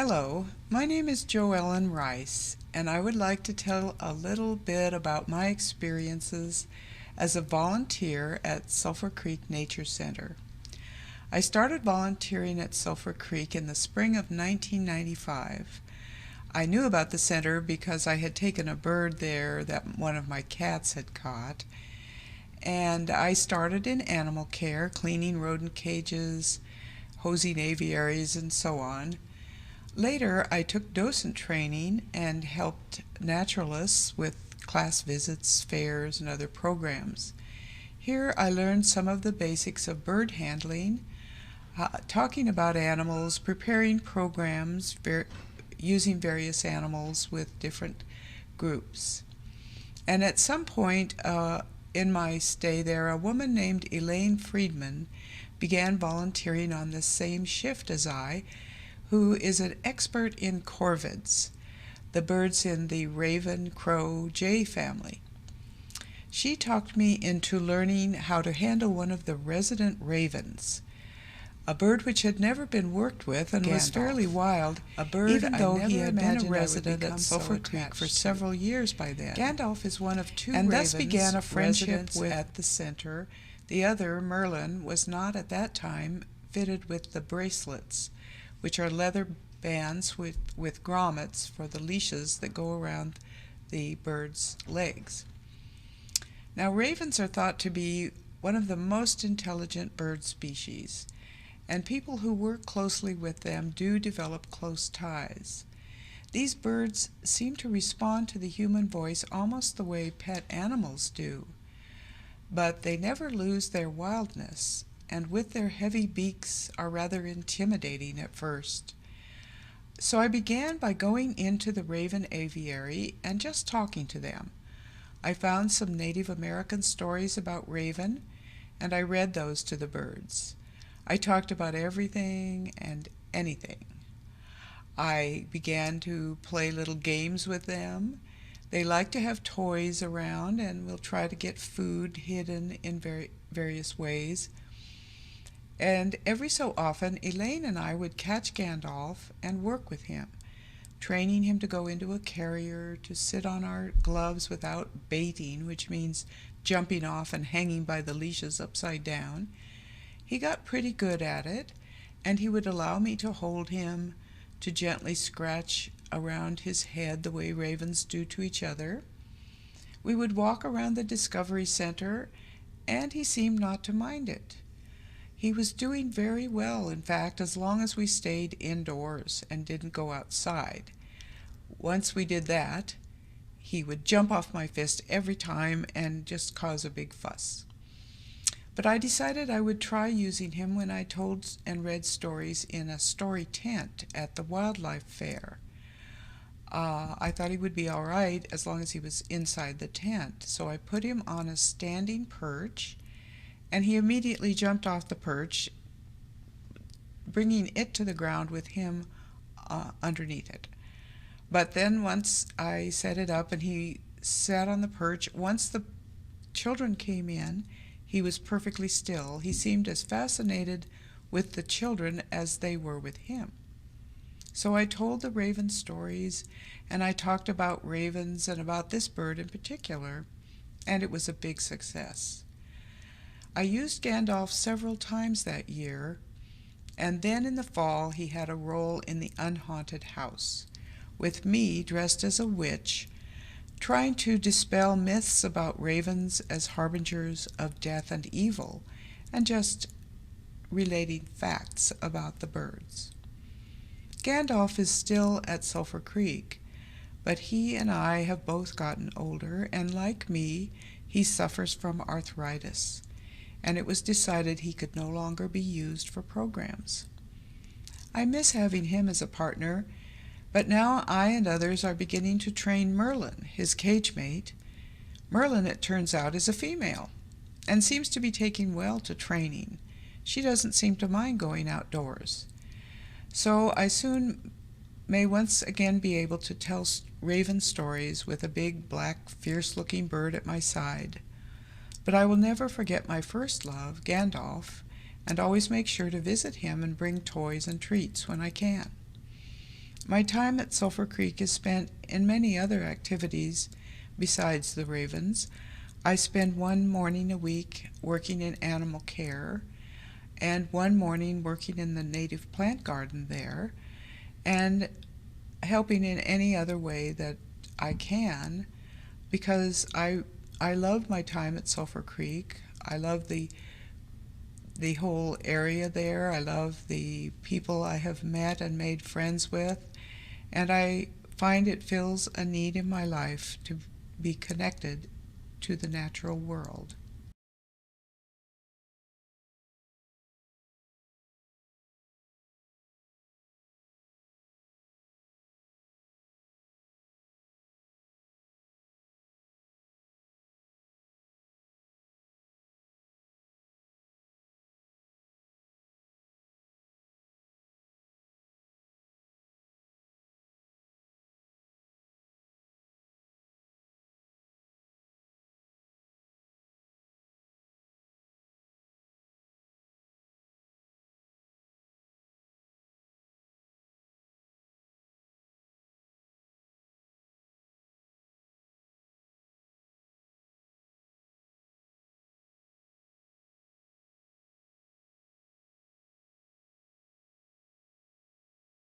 Hello, my name is JoEllen Rice, and I would like to tell a little bit about my experiences as a volunteer at Sulphur Creek Nature Center. I started volunteering at Sulphur Creek in the spring of 1995. I knew about the center because I had taken a bird there that one of my cats had caught, and I started in animal care, cleaning rodent cages, hosing aviaries, and so on. Later, I took docent training and helped naturalists with class visits, fairs, and other programs. Here, I learned some of the basics of bird handling, talking about animals, preparing programs, using various animals with different groups. And at some point in my stay there, a woman named Elaine Friedman began volunteering on the same shift as I, who is an expert in corvids, the birds in the raven, crow, jay family. She talked me into learning how to handle one of the resident ravens, a bird which had never been worked with and was fairly wild, even though he had been a resident at Sulphur Creek for several years by then. Gandalf is one of two and ravens, thus began a friendship at the center. The other, Merlin, was not at that time fitted with the bracelets, which are leather bands with grommets for the leashes that go around the bird's legs. Now, ravens are thought to be one of the most intelligent bird species, and people who work closely with them do develop close ties. These birds seem to respond to the human voice almost the way pet animals do, but they never lose their wildness, and with their heavy beaks are rather intimidating at first. So I began by going into the raven aviary and just talking to them. I found some Native American stories about raven, and I read those to the birds. I talked about everything and anything. I began to play little games with them. They like to have toys around, and we'll try to get food hidden in various ways. And every so often, Elaine and I would catch Gandalf and work with him, training him to go into a carrier, to sit on our gloves without baiting, which means jumping off and hanging by the leashes upside down. He got pretty good at it, and he would allow me to hold him, to gently scratch around his head the way ravens do to each other. We would walk around the Discovery Center, and he seemed not to mind it. He was doing very well, in fact, as long as we stayed indoors and didn't go outside. Once we did that, he would jump off my fist every time and just cause a big fuss. But I decided I would try using him when I told and read stories in a story tent at the wildlife fair. I thought he would be all right as long as he was inside the tent, so I put him on a standing perch, and he immediately jumped off the perch, bringing it to the ground with him underneath it. But then once I set it up and he sat on the perch, once the children came in, he was perfectly still. He seemed as fascinated with the children as they were with him. So I told the raven stories, and I talked about ravens and about this bird in particular, and it was a big success. I used Gandalf several times that year, and then in the fall he had a role in the unhaunted house, with me dressed as a witch, trying to dispel myths about ravens as harbingers of death and evil, and just relating facts about the birds. Gandalf is still at Sulphur Creek, but he and I have both gotten older, and like me, he suffers from arthritis, and it was decided he could no longer be used for programs. I miss having him as a partner, but now I and others are beginning to train Merlin, his cage mate. Merlin, it turns out, is a female, and seems to be taking well to training. She doesn't seem to mind going outdoors. So I soon may once again be able to tell raven stories with a big, black, fierce-looking bird at my side. But I will never forget my first love, Gandalf, and always make sure to visit him and bring toys and treats when I can. My time at Sulphur Creek is spent in many other activities besides the ravens. I spend one morning a week working in animal care, and one morning working in the native plant garden there, and helping in any other way that I can, because I love my time at Sulphur Creek. I love the whole area there. I love the people I have met and made friends with, and I find it fills a need in my life to be connected to the natural world.